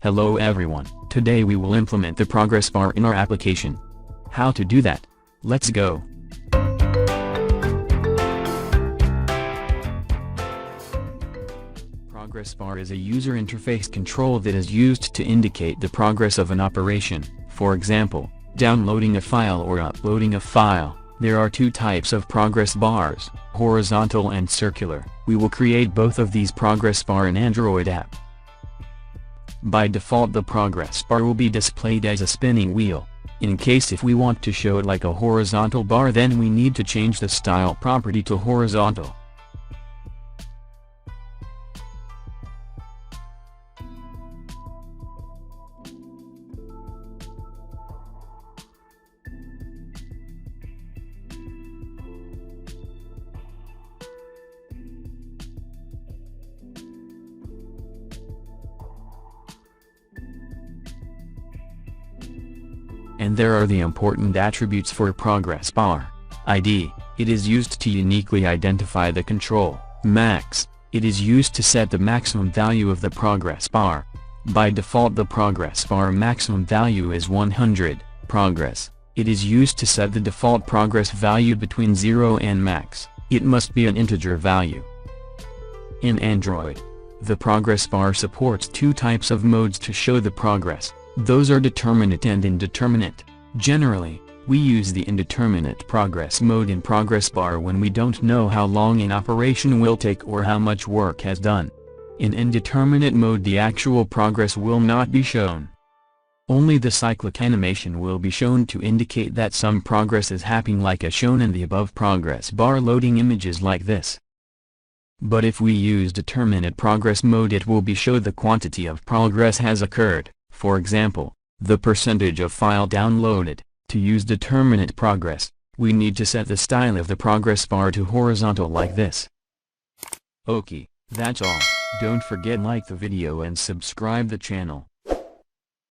Hello everyone, today we will implement the progress bar in our application. How to do that? Let's go. Progress bar is a user interface control that is used to indicate the progress of an operation, for example, downloading a file or uploading a file. There are two types of progress bars, horizontal and circular. We will create both of these progress bar in Android app. By default the progress bar will be displayed as a spinning wheel. In case if we want to show it like a horizontal bar, then we need to change the style property to horizontal. And there are the important attributes for progress bar. ID, it is used to uniquely identify the control. Max, it is used to set the maximum value of the progress bar. By default the progress bar maximum value is 100. Progress, it is used to set the default progress value between 0 and max. It must be an integer value. In Android, the progress bar supports two types of modes to show the progress. Those are determinate and indeterminate. Generally, we use the indeterminate progress mode in progress bar when we don't know how long an operation will take or how much work has done. In indeterminate mode the actual progress will not be shown. Only the cyclic animation will be shown to indicate that some progress is happening, like as shown in the above progress bar loading images like this. But if we use determinate progress mode it will be show the quantity of progress has occurred. For example, the percentage of file downloaded. To use determinate progress, we need to set the style of the progress bar to horizontal like this. Okay, that's all. Don't forget like the video and subscribe the channel.